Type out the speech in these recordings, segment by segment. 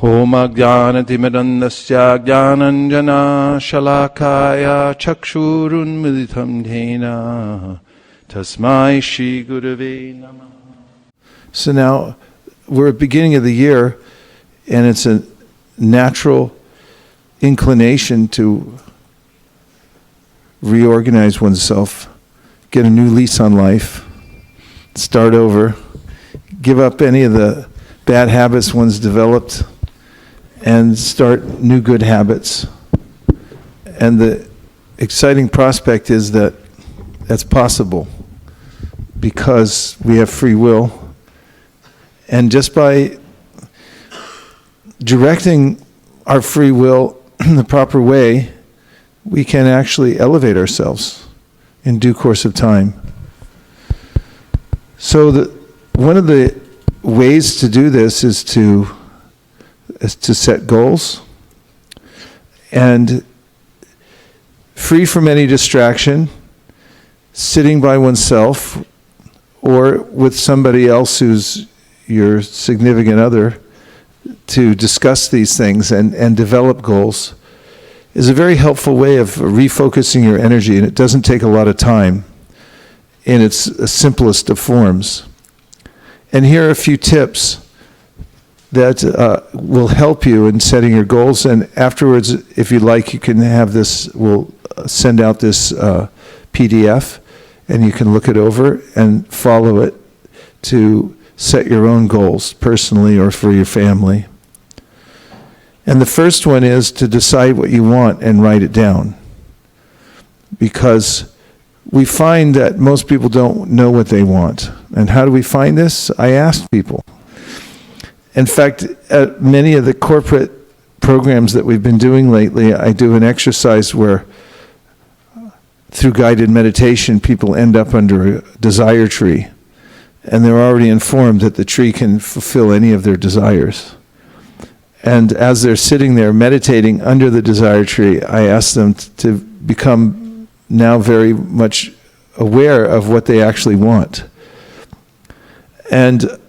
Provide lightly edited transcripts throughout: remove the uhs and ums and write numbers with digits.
Om Ajnanatimirandasya Jnananjana Shalakaya Chakshurunmilitam Dhena Tasmai Shri Gurave Namah. So now we're at the beginning of the year, and it's a natural inclination to reorganize oneself, get a new lease on life, start over, give up any of the bad habits one's developed, and start new good habits. And the exciting prospect is that that's possible because we have free will. And just by directing our free will in the proper way, we can actually elevate ourselves in due course of time. So one of the ways to do this is to set goals, and free from any distraction, sitting by oneself or with somebody else who's your significant other to discuss these things and develop goals is a very helpful way of refocusing your energy, and it doesn't take a lot of time in its simplest of forms. And here are a few tips that will help you in setting your goals, and afterwards, if you like, you can have this, we'll send out this PDF, and you can look it over and follow it to set your own goals, personally or for your family. And the first one is to decide what you want and write it down. Because we find that most people don't know what they want. And how do we find this? I asked people. In fact, at many of the corporate programs that we've been doing lately, I do an exercise where through guided meditation, people end up under a desire tree. And they're already informed that the tree can fulfill any of their desires. And as they're sitting there meditating under the desire tree, I ask them to become now very much aware of what they actually want. And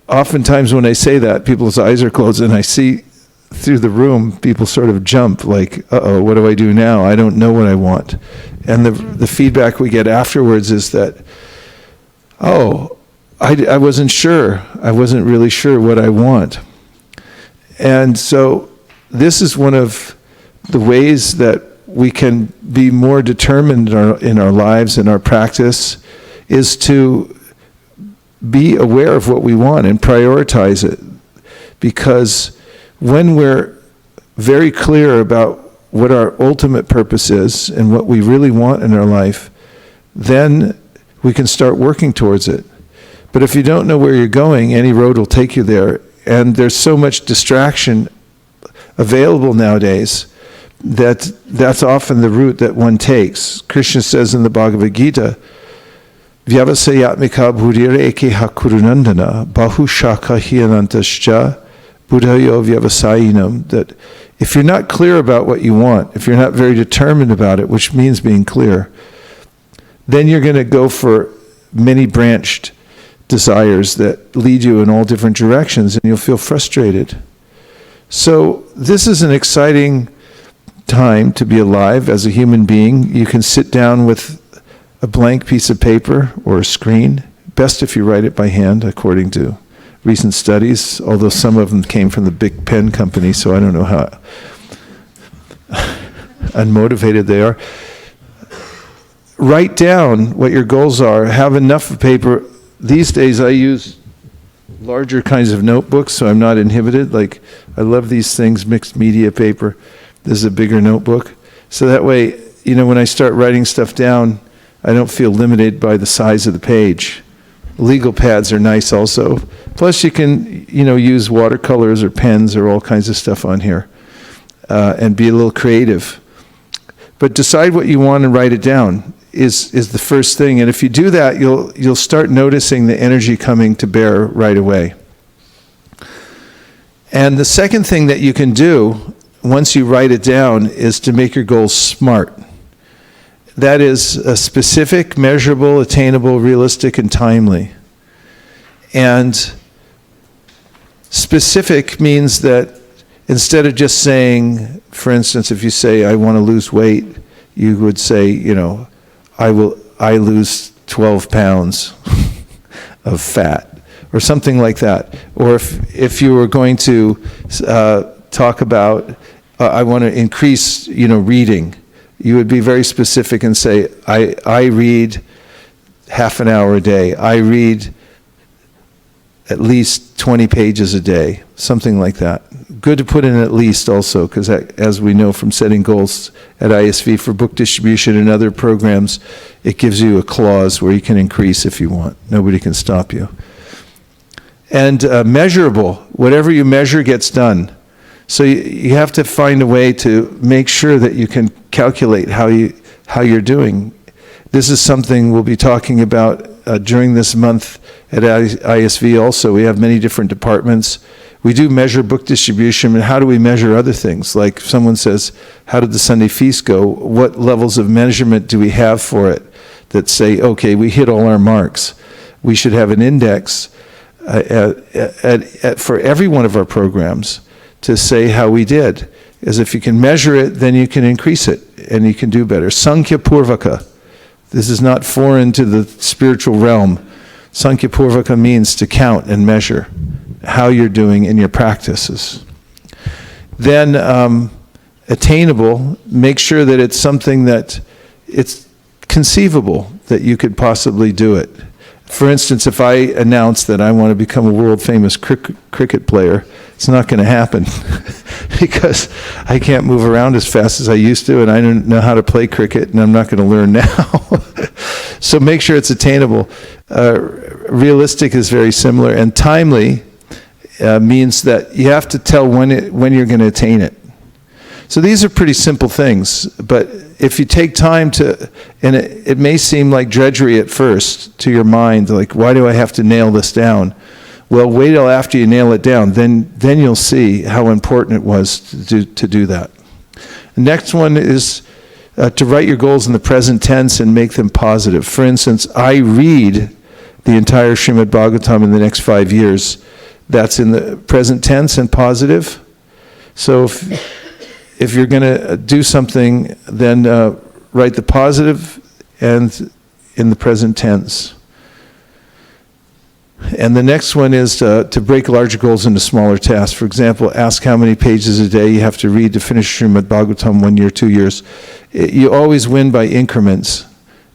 oftentimes when I say that, people's eyes are closed, and I see through the room, people sort of jump like, uh-oh, what do I do now? I don't know what I want. And the feedback we get afterwards is that, oh, I wasn't sure. I wasn't really sure what I want. And so this is one of the ways that we can be more determined in our lives and our practice, is to be aware of what we want and prioritize it. Because when we're very clear about what our ultimate purpose is and what we really want in our life, then we can start working towards it. But if you don't know where you're going, any road will take you there. And there's so much distraction available nowadays that that's often the route that one takes. Krishna says in the Bhagavad Gita, Vyavasayatmika bhudireke hakurunandana bahushaka hiyanantascha buddhayo vyavasayinam, that if you're not clear about what you want, if you're not very determined about it, which means being clear, then you're going to go for many branched desires that lead you in all different directions, and you'll feel frustrated. So this is an exciting time to be alive as a human being. You can sit down with a blank piece of paper or a screen. Best if you write it by hand, according to recent studies, although some of them came from the big pen company, so I don't know how unmotivated they are. Write down what your goals are. Have enough paper. These days I use larger kinds of notebooks, so I'm not inhibited. Like, I love these things, mixed media paper. This is a bigger notebook. So that way, when I start writing stuff down, I don't feel limited by the size of the page. Legal pads are nice also. Plus you can, use watercolors or pens or all kinds of stuff on here, and be a little creative. But decide what you want and write it down is the first thing. And if you do that, you'll start noticing the energy coming to bear right away. And the second thing that you can do once you write it down is to make your goals SMART. That is specific, measurable, attainable, realistic, and timely. And specific means that instead of just saying, for instance, if you say, I want to lose weight, you would say, I lose 12 pounds of fat, or something like that. Or if you were going to talk about, I want to increase, reading, you would be very specific and say, I read half an hour a day. I read at least 20 pages a day, something like that. Good to put in at least also, because as we know from setting goals at ISV for book distribution and other programs, it gives you a clause where you can increase if you want. Nobody can stop you. And measurable, whatever you measure gets done. So you have to find a way to make sure that you can calculate how you're doing. This is something we'll be talking about during this month at ISV also. We have many different departments. We do measure book distribution, and how do we measure other things? Like if someone says, how did the Sunday feast go? What levels of measurement do we have for it that say, okay, we hit all our marks? We should have an index for every one of our programs to say how we did. As if you can measure it, then you can increase it, and you can do better. Sankhya Purvaka. This is not foreign to the spiritual realm. Sankhya Purvaka means to count and measure how you're doing in your practices. Then attainable, make sure that it's something that it's conceivable that you could possibly do it. For instance, if I announce that I want to become a world famous cricket player, it's not going to happen because I can't move around as fast as I used to, and I don't know how to play cricket, and I'm not going to learn now. So make sure it's attainable. Realistic is very similar, and timely means that you have to tell when you're going to attain it. So these are pretty simple things, but if you take time to, and it may seem like drudgery at first to your mind, like, why do I have to nail this down? Well, wait till after you nail it down, then you'll see how important it was to do that. The next one is to write your goals in the present tense and make them positive. For instance, I read the entire Srimad Bhagavatam in the next 5 years. That's in the present tense and positive. So if you're going to do something, then write the positive and in the present tense. And the next one is to break larger goals into smaller tasks. For example, ask how many pages a day you have to read to finish Srimad Bhagavatam 1 year, 2 years. You always win by increments.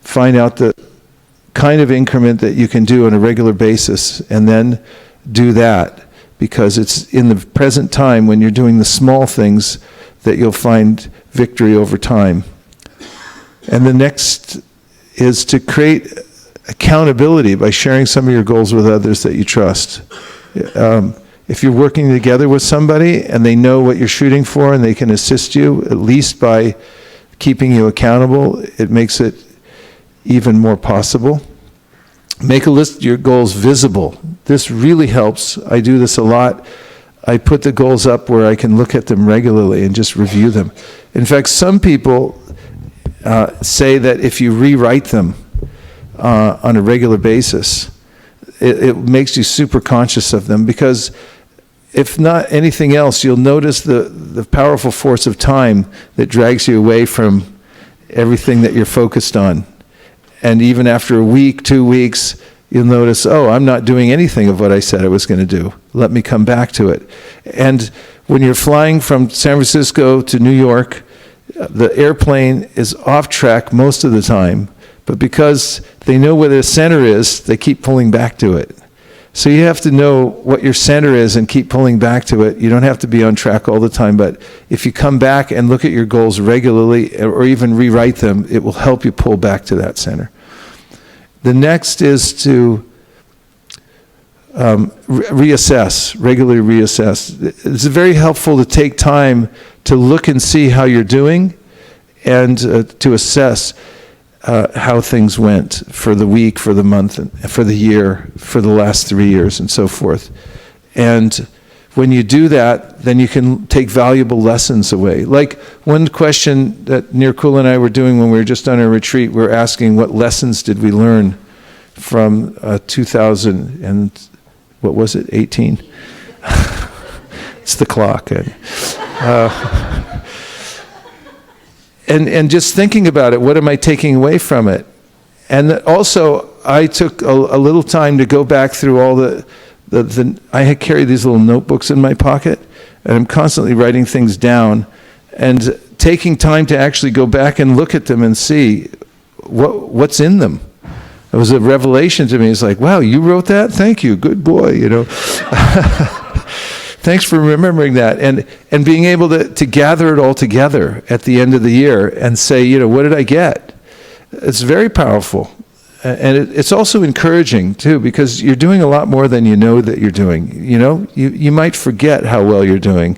Find out the kind of increment that you can do on a regular basis, and then do that, because it's in the present time when you're doing the small things that you'll find victory over time. And the next is to create accountability by sharing some of your goals with others that you trust. If you're working together with somebody and they know what you're shooting for and they can assist you, at least by keeping you accountable, it makes it even more possible. Make a list of your goals visible. This really helps. I do this a lot. I put the goals up where I can look at them regularly and just review them. In fact, some people say that if you rewrite them on a regular basis, it makes you super conscious of them, because if not anything else, you'll notice the powerful force of time that drags you away from everything that you're focused on. And even after a week, 2 weeks, you'll notice, oh, I'm not doing anything of what I said I was going to do. Let me come back to it. And when you're flying from San Francisco to New York, the airplane is off track most of the time, but because they know where the center is, they keep pulling back to it. So you have to know what your center is and keep pulling back to it. You don't have to be on track all the time, but if you come back and look at your goals regularly, or even rewrite them, it will help you pull back to that center. The next is to regularly reassess. It's very helpful to take time to look and see how you're doing, and to assess how things went for the week, for the month, and for the year, for the last 3 years, and so forth. And when you do that, then you can take valuable lessons away. Like one question that Nirkula and I were doing when we were just on our retreat, we were asking what lessons did we learn from 2000 and, what was it, 18? It's the clock. And just thinking about it, what am I taking away from it? And also, I took a little time to go back through all I had carried these little notebooks in my pocket, and I'm constantly writing things down, and taking time to actually go back and look at them and see what's in them. It was a revelation to me. It's like, wow, you wrote that? Thank you, good boy, you know. Thanks for remembering that, and being able to gather it all together at the end of the year and say, you know, what did I get? It's very powerful. And it's also encouraging, too, because you're doing a lot more than you know that you're doing. You know, you might forget how well you're doing.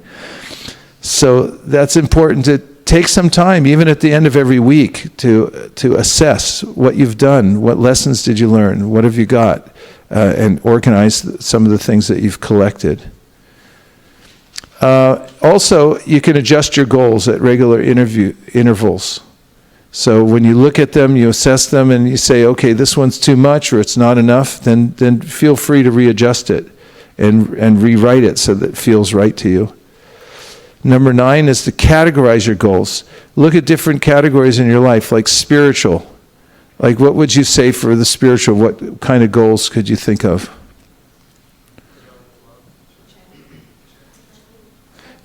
So that's important to take some time, even at the end of every week, to assess what you've done, what lessons did you learn, what have you got, and organize some of the things that you've collected. Also, you can adjust your goals at regular intervals. So when you look at them, you assess them, and you say, okay, this one's too much or it's not enough, then feel free to readjust it and rewrite it so that it feels right to you. Number 9 is to categorize your goals. Look at different categories in your life, like spiritual. Like, what would you say for the spiritual? What kind of goals could you think of?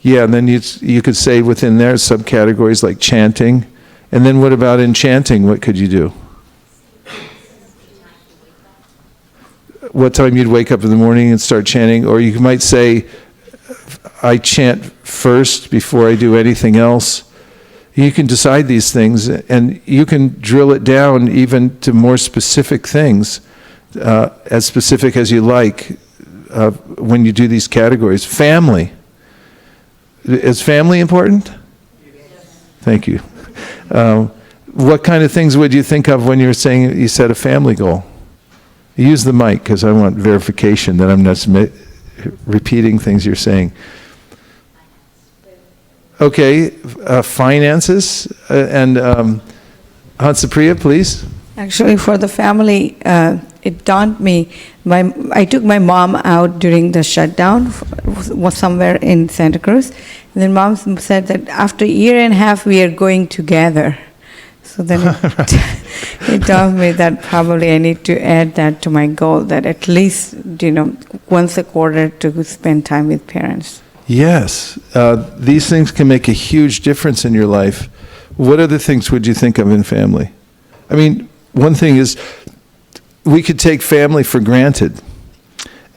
Yeah, and then you could say within there subcategories like chanting. And then what about enchanting? What could you do? What time you'd wake up in the morning and start chanting? Or you might say, I chant first before I do anything else. You can decide these things, and you can drill it down even to more specific things, as specific as you like, when you do these categories. Family. Is family important? Yes. Thank you. What kind of things would you think of when you're saying you set a family goal? Use the mic, because I want verification that I'm not repeating things you're saying. Okay, finances, and Hansapriya, please. Actually, for the family, it dawned me. I took my mom out during the shutdown, was somewhere in Santa Cruz. And then mom said that after a year and a half, we are going together. So then it dawned me that probably I need to add that to my goal, that at least, you know, once a quarter to spend time with parents. Yes, these things can make a huge difference in your life. What other things would you think of in family? I mean, one thing is, we could take family for granted,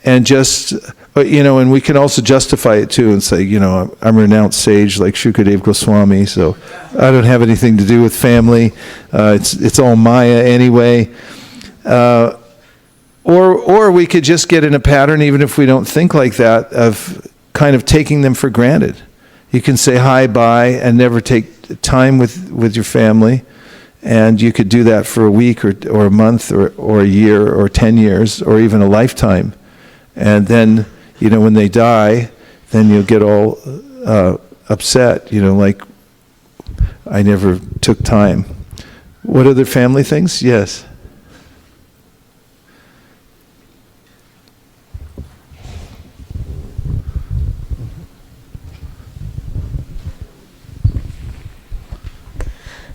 and just, you know, and we can also justify it too and say, you know, I'm a renounced sage like Shukadev Goswami, so I don't have anything to do with family. It's all Maya anyway. Or we could just get in a pattern, even if we don't think like that, of kind of taking them for granted. You can say hi, bye, and never take time with your family. And you could do that for a week or a month or a year or 10 years or even a lifetime. And then, you know, when they die, then you'll get all upset, you know, like, I never took time. What other family things? Yes.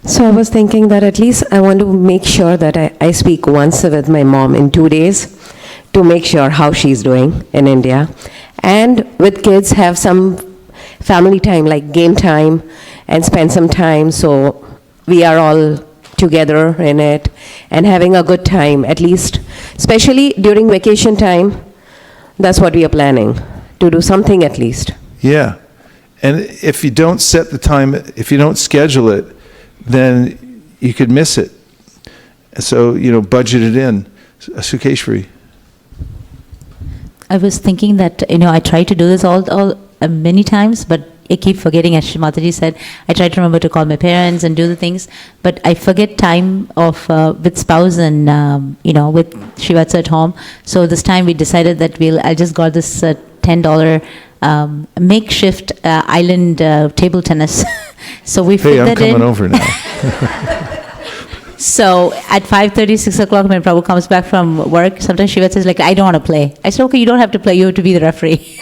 So I was thinking that at least I want to make sure that I speak once with my mom in 2 days to make sure how she's doing in India. And with kids, have some family time, like game time, and spend some time so we are all together in it and having a good time, at least, especially during vacation time. That's what we are planning, to do something at least. Yeah. And if you don't set the time, if you don't schedule it, then you could miss it. So, you know, budget it in. Sukeshwari. I was thinking that, you know, I try to do this all many times, but I keep forgetting, as Mataji said. I try to remember to call my parents and do the things, but I forget time of with spouse and, you know, with Shivatsa at home. So this time we decided that I just got this $10 makeshift island table tennis. So we fit that in. Hey, I'm coming over now. So at 5:30, 6 o'clock, when Prabhu comes back from work, sometimes Shiva says, like, I don't want to play. I said, okay, you don't have to play, you have to be the referee.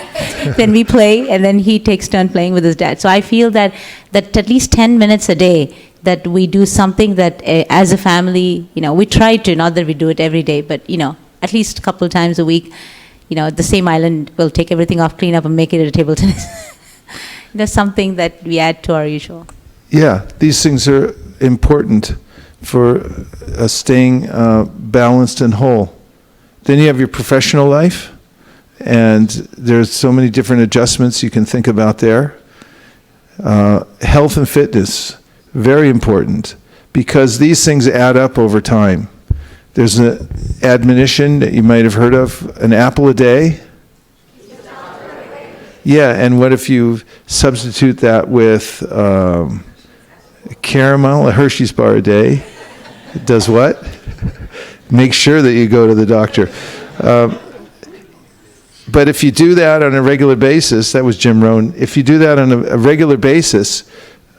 Then we play, and then he takes turn playing with his dad. So I feel that at least 10 minutes a day, that we do something that as a family, we try to, not that we do it every day, but, at least a couple of times a week, the same island, we'll take everything off, clean up, and make it a table tennis. That's something that we add to our usual. Yeah, these things are important for staying balanced and whole. Then you have your professional life, and there's so many different adjustments you can think about there. Health and fitness, very important, because these things add up over time. There's an admonition that you might have heard of, an apple a day. Yeah, and what if you substitute that with caramel, a Hershey's bar a day? It does what? Make sure that you go to the doctor. But if you do that on a regular basis, that was Jim Rohn, if you do that on a regular basis,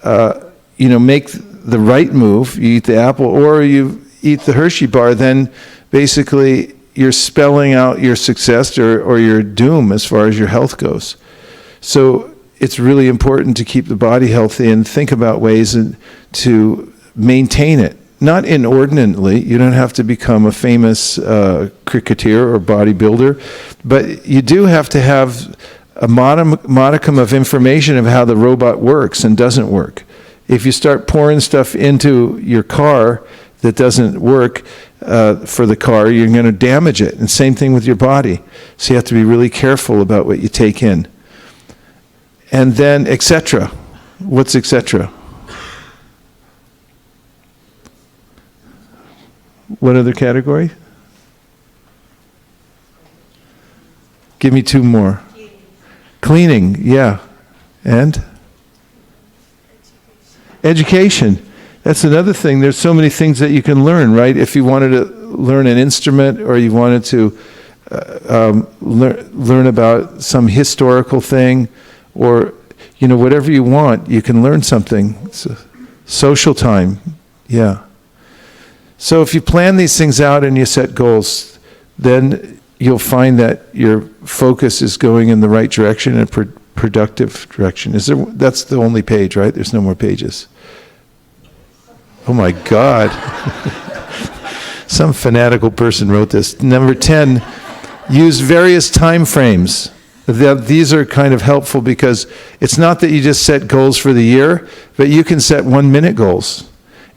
make the right move, you eat the apple or you eat the Hershey bar, then basically you're spelling out your success or your doom as far as your health goes. So it's really important to keep the body healthy and think about ways to maintain it. Not inordinately, you don't have to become a famous cricketer or bodybuilder, but you do have to have a modicum of information of how the robot works and doesn't work. If you start pouring stuff into your car that doesn't work for the car, you're going to damage it. And same thing with your body. So you have to be really careful about what you take in. And then, etc. What's etc.? What other category? Give me two more. Cleaning, yeah. And? Education. That's another thing. There's so many things that you can learn, right? If you wanted to learn an instrument or you wanted to learn about some historical thing or, whatever you want, you can learn something. So, social time, yeah. So if you plan these things out and you set goals, then you'll find that your focus is going in the right direction and productive direction. That's the only page, right? There's no more pages. Oh my God. Some fanatical person wrote this. Number 10, use various time frames. These are kind of helpful because it's not that you just set goals for the year, but you can set 1-minute goals.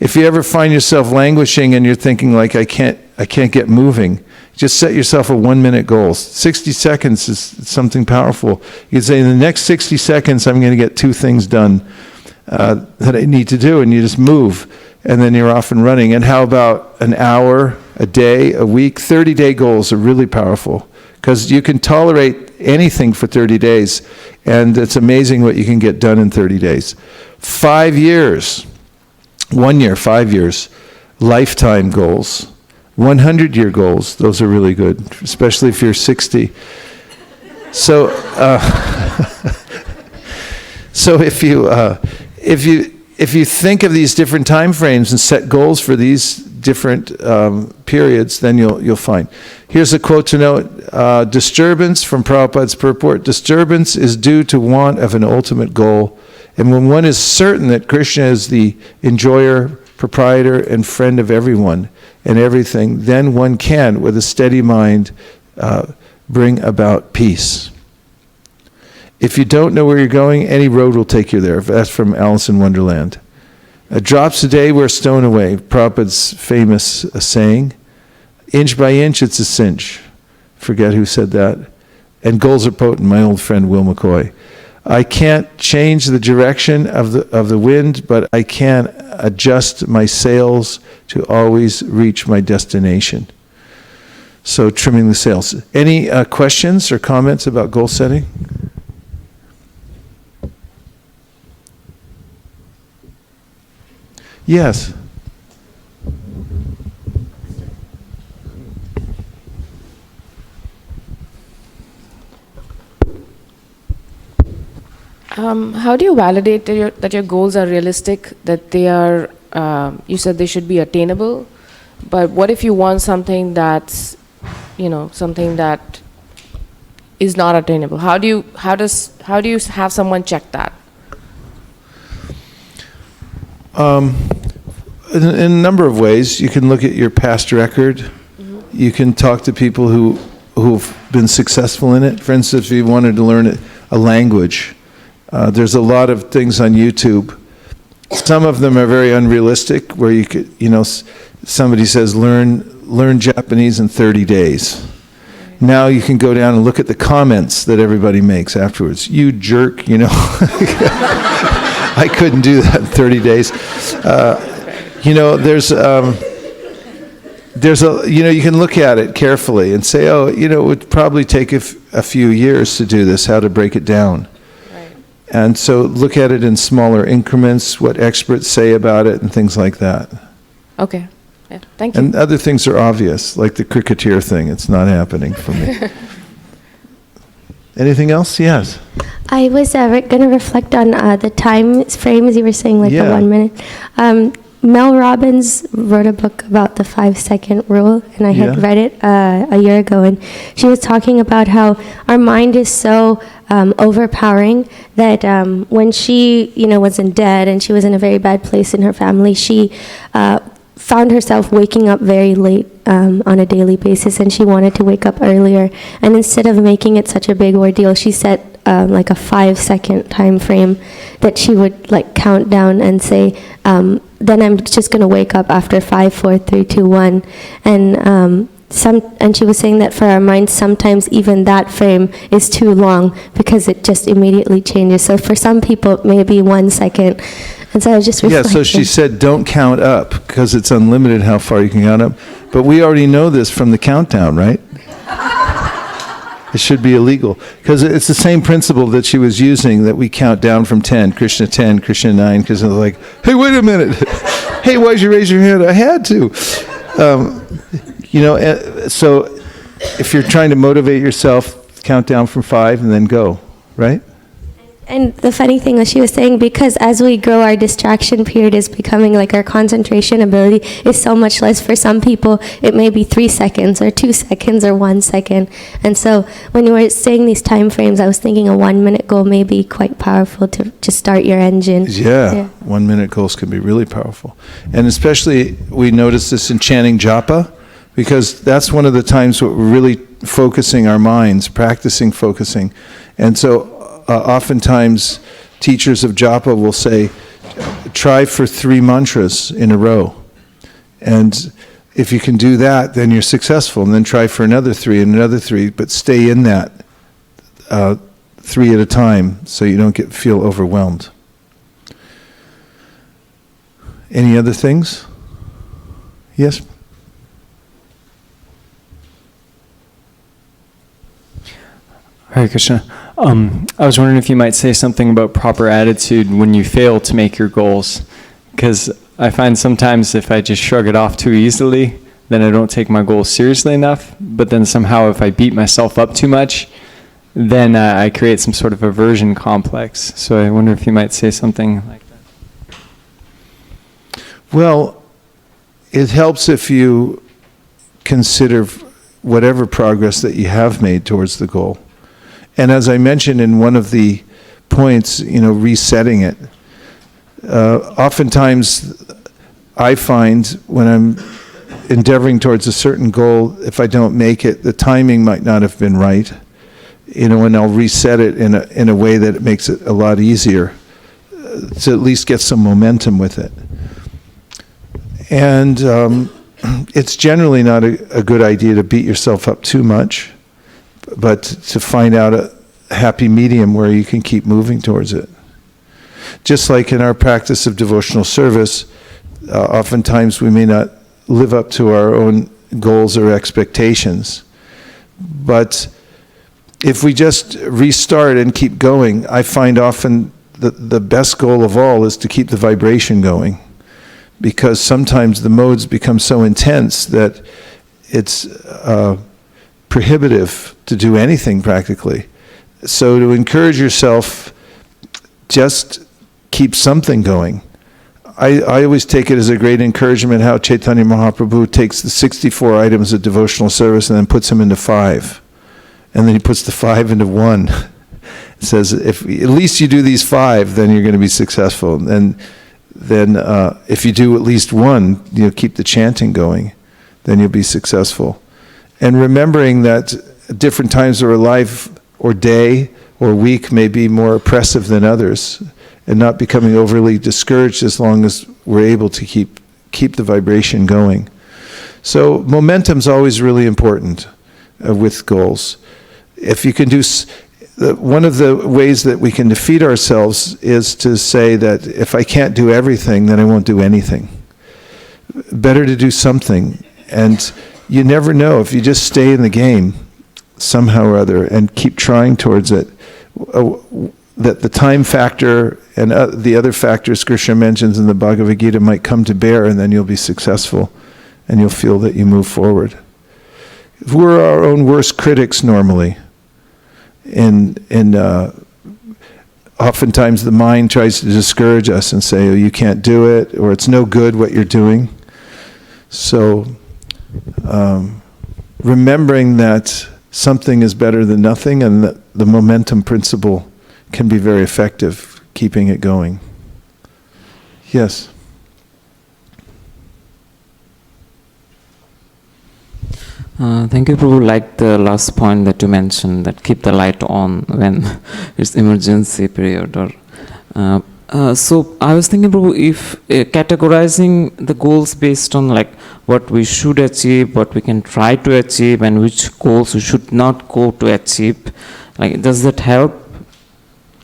If you ever find yourself languishing and you're thinking like, I can't get moving, just set yourself a 1-minute goal. 60 seconds is something powerful. You can say, in the next 60 seconds, I'm going to get 2 things done that I need to do, and you just move, and then you're off and running. And how about an hour, a day, a week? 30-day goals are really powerful because you can tolerate anything for 30 days, and it's amazing what you can get done in 30 days. 5 years. 1 year, 5 years, lifetime goals, 100-year goals. Those are really good, especially if you're 60. So, so if you think of these different time frames and set goals for these different periods, then you'll find. Here's a quote to note: disturbance from Prabhupada's purport. Disturbance is due to want of an ultimate goal. And when one is certain that Krishna is the enjoyer, proprietor, and friend of everyone and everything, then one can, with a steady mind, bring about peace. If you don't know where you're going, any road will take you there. That's from Alice in Wonderland. Drops a day, we're a stone away. Prabhupada's famous saying. Inch by inch, it's a cinch. Forget who said that. And goals are potent, my old friend Will McCoy. I can't change the direction of the wind, but I can adjust my sails to always reach my destination. So trimming the sails. Any questions or comments about goal setting? Yes. How do you validate that your goals are realistic, that they are you said they should be attainable, but what if you want something that's, something that is not attainable? How do you have someone check that? In a number of ways. You can look at your past record. You can talk to people who've been successful in it. For instance, if you wanted to learn a language, there's a lot of things on YouTube. Some of them are very unrealistic, where you could, somebody says learn Japanese in 30 days. Now you can go down and look at the comments that everybody makes afterwards. You jerk, I couldn't do that in 30 days. You can look at it carefully and say, it would probably take a few years to do this, how to break it down. Right. And so look at it in smaller increments, what experts say about it, and things like that. Okay. Yeah. Thank you. And other things are obvious, like the cricketer thing. It's not happening for me. Anything else? Yes. I was going to reflect on the time frames you were saying, like the 1 minute. Mel Robbins wrote a book about the 5-second rule, and I had read it a year ago, and she was talking about how our mind is so overpowering that when she, was in debt and she was in a very bad place in her family, she found herself waking up very late on a daily basis, and she wanted to wake up earlier. And instead of making it such a big ordeal, she set like a 5-second time frame that she would like count down and say, then I'm just going to wake up after 5, 4, 3, 2, 1. And she was saying that for our minds, sometimes even that frame is too long because it just immediately changes. So for some people, it may be 1 second. And so I was just reflecting. Yeah, so she said don't count up because it's unlimited how far you can count up. But we already know this from the countdown, right? It should be illegal because it's the same principle that she was using, that we count down from 10, Krishna 10, Krishna 9, because they're like, hey, wait a minute. Hey, why'd you raise your hand? I had to. So if you're trying to motivate yourself, count down from 5 and then go, right? And the funny thing was, she was saying, because as we grow, our distraction period is becoming like our concentration ability is so much less. For some people, it may be 3 seconds or 2 seconds or 1 second. And so when you were saying these time frames, I was thinking a 1 minute goal may be quite powerful to just start your engine. Yeah. 1 minute goals can be really powerful. And especially we notice this in chanting japa, because that's one of the times where we're really focusing our minds, practicing focusing. And so oftentimes teachers of japa will say, try for 3 mantras in a row. And if you can do that, then you're successful. And then try for another 3 and another 3, but stay in that 3 at a time so you don't feel overwhelmed. Any other things? Yes? Hare Krishna. I was wondering if you might say something about proper attitude when you fail to make your goals. Because I find sometimes if I just shrug it off too easily, then I don't take my goals seriously enough. But then somehow if I beat myself up too much, then I create some sort of aversion complex. So I wonder if you might say something like that. Well, it helps if you consider whatever progress that you have made towards the goal. And as I mentioned in one of the points, resetting it. Oftentimes, I find when I'm endeavoring towards a certain goal, if I don't make it, the timing might not have been right. And I'll reset it in a way that it makes it a lot easier to at least get some momentum with it. And it's generally not a good idea to beat yourself up too much, but to find out a happy medium where you can keep moving towards it. Just like in our practice of devotional service, oftentimes we may not live up to our own goals or expectations. But if we just restart and keep going, I find often the best goal of all is to keep the vibration going. Because sometimes the modes become so intense that it's prohibitive to do anything practically. So to encourage yourself, just keep something going. I always take it as a great encouragement how Chaitanya Mahaprabhu takes the 64 items of devotional service and then puts them into 5. And then he puts the 5 into 1. It says, if at least you do these 5, then you're going to be successful. And then if you do at least 1, keep the chanting going, then you'll be successful. And remembering that different times of our life or day or week may be more oppressive than others, and not becoming overly discouraged as long as we're able to keep the vibration going. So momentum's always really important with goals. If you can do, one of the ways that we can defeat ourselves is to say that if I can't do everything, then I won't do anything. Better to do something. And you never know, if you just stay in the game somehow or other and keep trying towards it, that the time factor and the other factors Krishna mentions in the Bhagavad Gita might come to bear, and then you'll be successful and you'll feel that you move forward. We're our own worst critics normally. Oftentimes the mind tries to discourage us and say, oh, you can't do it, or it's no good what you're doing. So remembering that something is better than nothing, and that the momentum principle can be very effective, keeping it going. Yes? Thank you, Prabhu. Like the last point that you mentioned, that keep the light on when it's emergency period. So I was thinking, Prabhu, if categorizing the goals based on like what we should achieve, what we can try to achieve, and which goals we should not go to achieve, like does that help?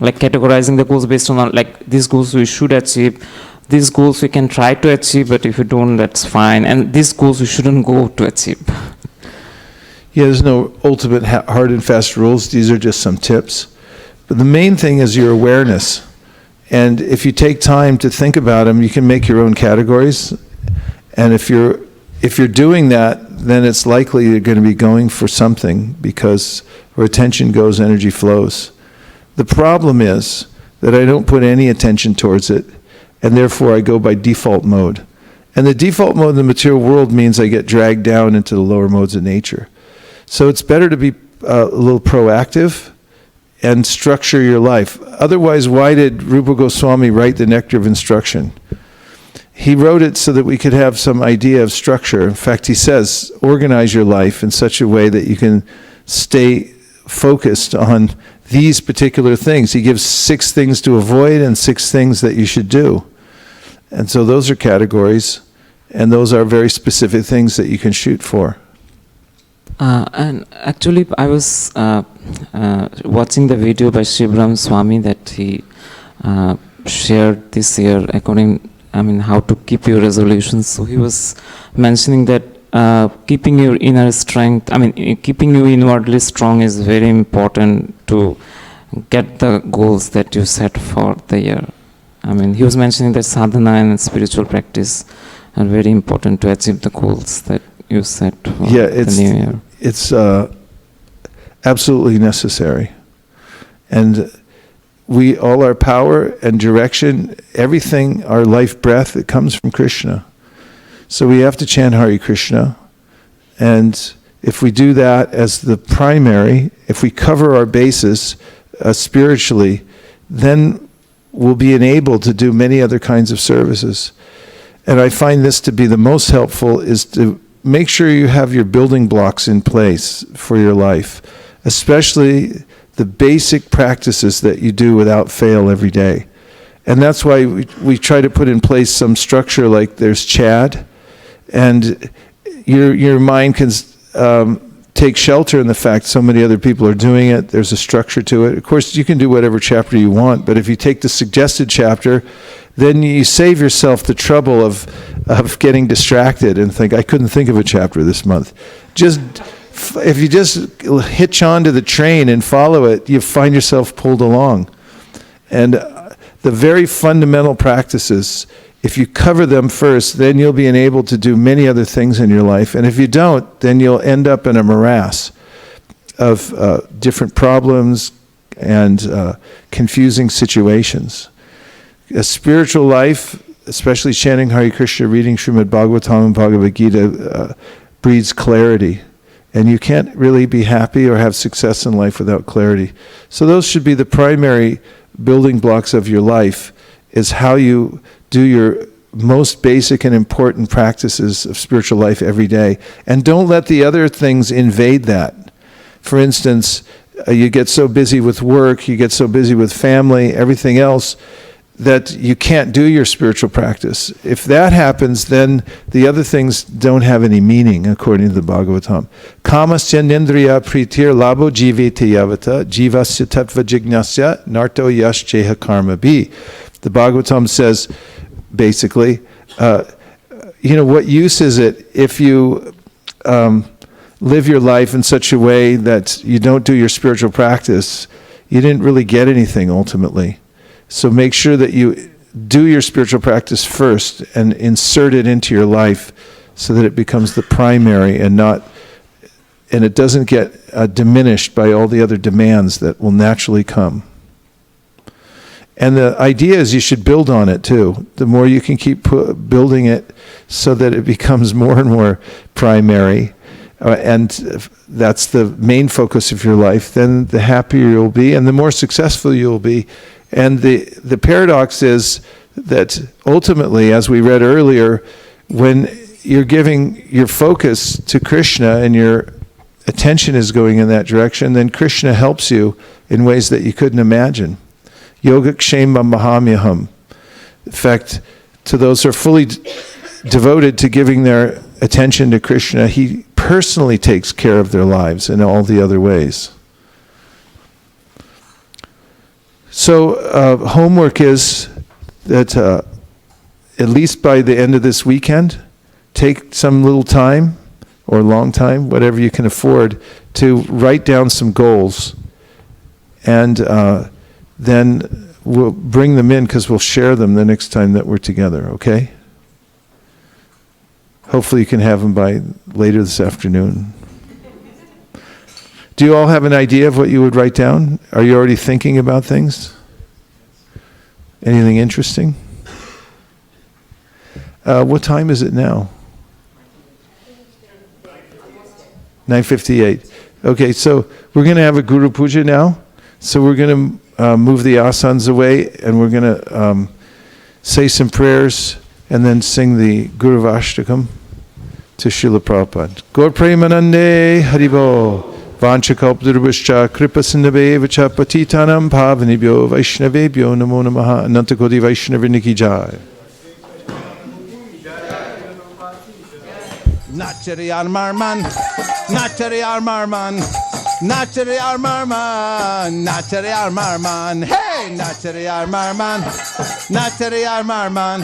Like categorizing the goals based on like these goals we should achieve, these goals we can try to achieve, but if you don't, that's fine, and these goals we shouldn't go to achieve. Yeah, there's no ultimate hard and fast rules. These are just some tips. But the main thing is your awareness. And if you take time to think about them, you can make your own categories. And if you're doing that, then it's likely you're going to be going for something, because where attention goes, energy flows. The problem is that I don't put any attention towards it, and therefore I go by default mode. And the default mode in the material world means I get dragged down into the lower modes of nature. So it's better to be a little proactive and structure your life. Otherwise, why did Rupa Goswami write the Nectar of Instruction? He wrote it so that we could have some idea of structure. In fact, he says, organize your life in such a way that you can stay focused on these particular things. He gives 6 things to avoid and 6 things that you should do. And so those are categories, and those are very specific things that you can shoot for. And actually, I was watching the video by Shivram Swami that he shared this year how to keep your resolutions. So he was mentioning that keeping your inner strength, keeping you inwardly strong is very important to get the goals that you set for the year. He was mentioning that sadhana and spiritual practice are very important to achieve the goals that you set for the new year. It's absolutely necessary. And all our power and direction, everything, our life breath, it comes from Krishna. So we have to chant Hare Krishna. And if we do that as the primary, if we cover our bases spiritually, then we'll be enabled to do many other kinds of services. And I find this to be the most helpful, is to make sure you have your building blocks in place for your life, especially the basic practices that you do without fail every day. And that's why we try to put in place some structure, like there's Chad, and your mind can take shelter in the fact so many other people are doing it. There's a structure to it. Of course, you can do whatever chapter you want, but if you take the suggested chapter, then you save yourself the trouble of getting distracted and think, I couldn't think of a chapter this month. If you just hitch onto the train and follow it, you find yourself pulled along. And the very fundamental practices, if you cover them first, then you'll be enabled to do many other things in your life. And if you don't, then you'll end up in a morass of different problems and confusing situations. A spiritual life especially chanting Hare Krishna, reading Srimad Bhagavatam and Bhagavad Gita breeds clarity. And you can't really be happy or have success in life without clarity. So those should be the primary building blocks of your life, is how you do your most basic and important practices of spiritual life every day. And don't let the other things invade that. For instance, you get so busy with work, you get so busy with family, everything else, that you can't do your spiritual practice. If that happens, then the other things don't have any meaning, according to the Bhagavatam. Kamasya nindriya pritir labo jivete yavata jivasya tattva jignasya narto yash jeha karma bi. The Bhagavatam says, basically, what use is it if you live your life in such a way that you don't do your spiritual practice? You didn't really get anything ultimately. So make sure that you do your spiritual practice first and insert it into your life so that it becomes the primary and it doesn't get diminished by all the other demands that will naturally come. And the idea is you should build on it too. The more you can keep building it so that it becomes more and more primary, and that's the main focus of your life, then the happier you'll be and the more successful you'll be. And the paradox is that ultimately, as we read earlier, when you're giving your focus to Krishna and your attention is going in that direction, then Krishna helps you in ways that you couldn't imagine. Yogakshema mahamyaham. In fact, to those who are fully devoted to giving their attention to Krishna, he personally takes care of their lives in all the other ways. So homework is that at least by the end of this weekend, take some little time or long time, whatever you can afford, to write down some goals. And then we'll bring them in because we'll share them the next time that we're together, okay? Hopefully you can have them by later this afternoon. Do you all have an idea of what you would write down? Are you already thinking about things? Anything interesting? What time is it now? 9:58. Okay, so we're going to have a Guru Puja now. So we're going to move the asanas away, and we're going to say some prayers and then sing the Guru Vashtakam to Srila Prabhupada. Gaur Premanande Haribo. Vanchakalpadurvascha kripasindhaveva patitanam pavanibhyo vaishnavebhyo namo namaha. Anantakoti Vaishnaviniki jai. Nachari Armarman, Nachari Armarman, Nachari Armarman, Nachari Armarman, hey, Nachari Armarman, Nachari Armarman,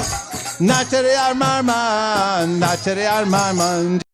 Nachari Armarman, Nachari Armarman.